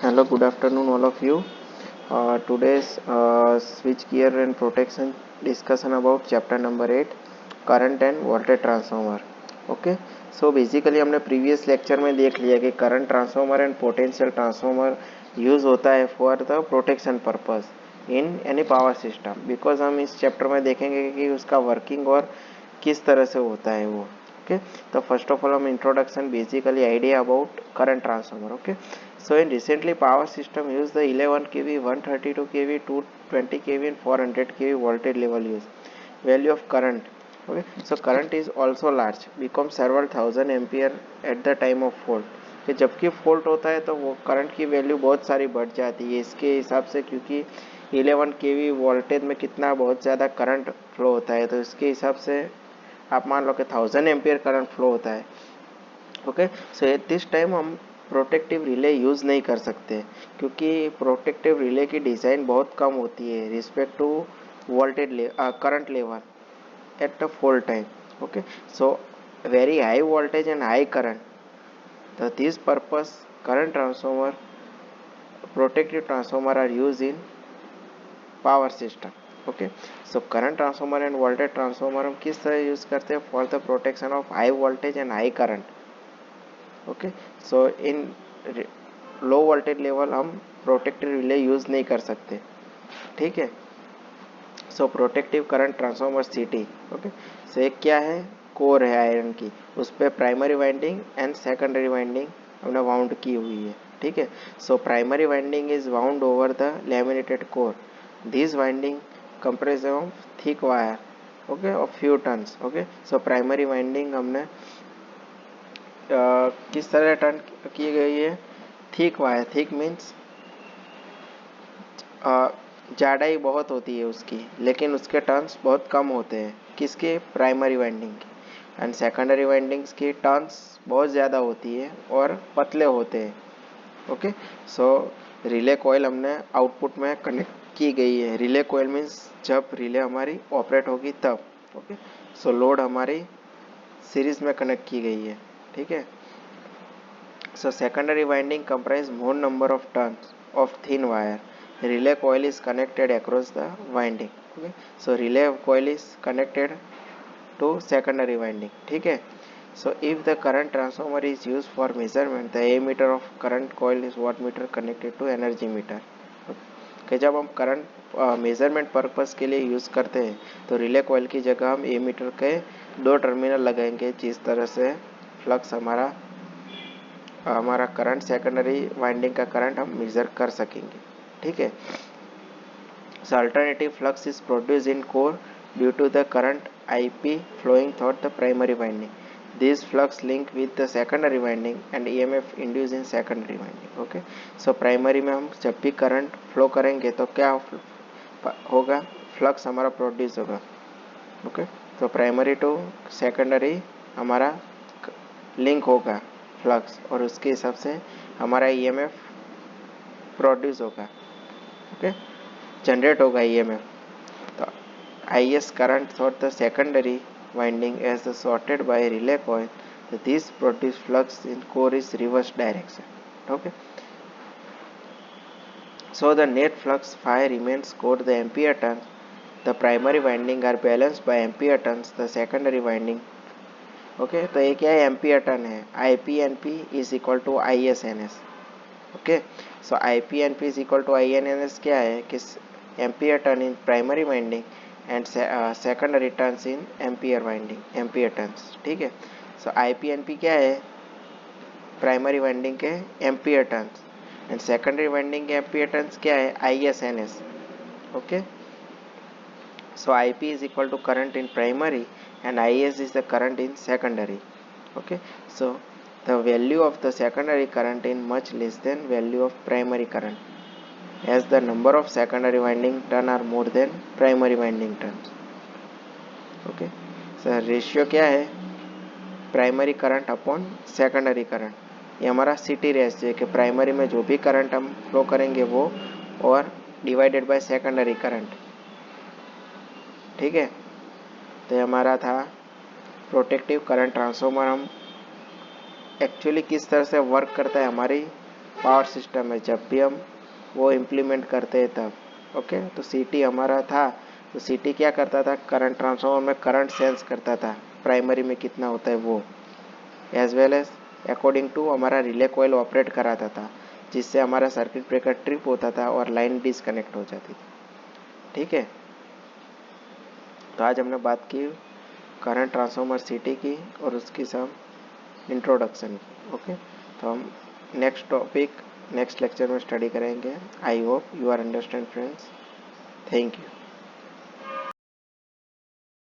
Hello, good afternoon, all of you. Today's switch gear and protection discussion about chapter number 8, current and voltage transformer. Okay so basically हमने previous lecture में देख लिया कि current transformer and potential transformer use होता है for the protection purpose in any power system. Because हम इस chapter में देखेंगे कि उसका वर्किंग और किस तरह से होता है वो। ओके तो फर्स्ट ऑफ ऑल हम introduction basically idea about current transformer. Okay so in recently power system use the 11 kV 132 kV 220 kV and 400 kV voltage level use value of current. Okay so current is also large become several thousand ampere at the time of fault कि जबकि fault होता है तो वो current की value बहुत सारी बढ़ जाती है इसके हिसाब से, क्योंकि 11 kV वोल्टेज में कितना बहुत ज़्यादा करंट फ्लो होता है, तो इसके हिसाब से आप मान लो कि 1000 एम्पियर करंट फ्लो होता है। Okay so at this time हम प्रोटेक्टिव रिले यूज़ नहीं कर सकते, क्योंकि प्रोटेक्टिव रिले की डिज़ाइन बहुत कम होती है respect to voltage current level at the full time. Okay so very high voltage and high current, so this purpose current transformer protective transformer are used in power system. Okay so current transformer and voltage transformer हम किस तरह use करते हैं for the protection of high voltage and high current. Okay so in low voltage level हम protective relay use नहीं कर सकते। ठीक है सो प्रोटेक्टिव करंट ट्रांसफार्मर सीटी। ओके सो एक क्या है, कोर है आयरन की, उस पर primary winding and secondary winding हमने वाउंड की हुई है। ठीक है so primary winding is wound over the laminated core, this winding compress of thick wire okay of few turns. Okay so primary winding हमने किस तरह टर्न की गई है, थिक वायर, थिक मीन्स जाड़ाई बहुत होती है उसकी, लेकिन उसके टर्न्स बहुत कम होते हैं, किसके, प्राइमरी वाइंडिंग की। एंड सेकेंडरी वाइंडिंग्स की टर्न्स बहुत ज़्यादा होती है और पतले होते हैं। ओके सो रिले कॉइल हमने आउटपुट में कनेक्ट की गई है। रिले कॉइल मीन्स जब रिले हमारी ऑपरेट होगी तब। ओके सो लोड हमारी सीरीज में कनेक्ट की गई है। ठीक है so secondary winding comprise more number of turns of thin wire, relay coil is connected across the winding. Okay so relay coil is connected to secondary winding. ठीक है so if the current transformer is used for measurement, the ammeter of current coil is wattmeter connected to energy meter. कि जब हम current measurement purpose के लिए use करते हैं तो रिले कॉइल की जगह हम एमीटर के दो टर्मिनल लगाएंगे, जिस तरह से फ्लक्स हमारा करंट सेकेंडरी वाइंडिंग का करंट हम मेजर कर सकेंगे। ठीक है so alternative flux is produced in core due to the current IP flowing through the primary winding. This flux link with the secondary winding and EMF induced in secondary winding. Okay so primary में हम जब भी current flow करेंगे तो क्या होगा, flux हमारा produce होगा। ओके तो प्राइमरी टू सेकेंडरी हमारा लिंक होगा फ्लक्स, और उसके हिसाब से हमारा EMF प्रोड्यूस होगा। ओके जनरेट होगा EMF। तो IS current through the secondary winding as the sorted by relay coil, so this produce flux in core is reverse direction. Okay so the net flux phi remains core the ampere turns, the primary winding are balanced by ampere turns, the secondary winding। Okay तो ये क्या है, ampere turn है, IPNP is equal to ISNS। Okay so IPNP is equal to INNS क्या है कि ampere turn in primary winding and secondary turns in ampere winding, ampere turns. ठीक है सो IPNP क्या है, प्राइमरी वाइंडिंग के ampere turns, and secondary winding के ampere turns क्या है, ISNS। Okay so IP is equal to current in primary and IS is the current in secondary. Okay so the value of the secondary current is much less than value of primary current, as the number of secondary winding turn are more than primary winding turns. Okay so ratio क्या है, primary current upon secondary current, ये हमारा CT ratio है कि primary में जो भी current हम फ्लो करेंगे वो, और डिवाइडेड बाय सेकेंडरी करंट। ठीक है तो ये हमारा था प्रोटेक्टिव करंट ट्रांसफार्मर। हम एक्चुअली किस तरह से वर्क करता है, हमारी पावर सिस्टम है, जब भी हम वो इम्प्लीमेंट करते हैं तब। ओके, तो सीटी हमारा था, तो सीटी क्या करता था, करंट ट्रांसफार्मर में करंट सेंस करता था, प्राइमरी में कितना होता है वो, as well as according to हमारा रिले कॉइल ऑपरेट कराता था, जिससे हमारा सर्किट ब्रेकर ट्रिप होता था और लाइन डिसकनेक्ट हो जाती थी। ठीक है, तो आज हमने बात की करंट ट्रांसफार्मर सीटी की और उसकी सब इंट्रोडक्शन की। ओके, तो हम नेक्स्ट टॉपिक नेक्स्ट लेक्चर में स्टडी करेंगे। I hope you are understand friends. Thank you.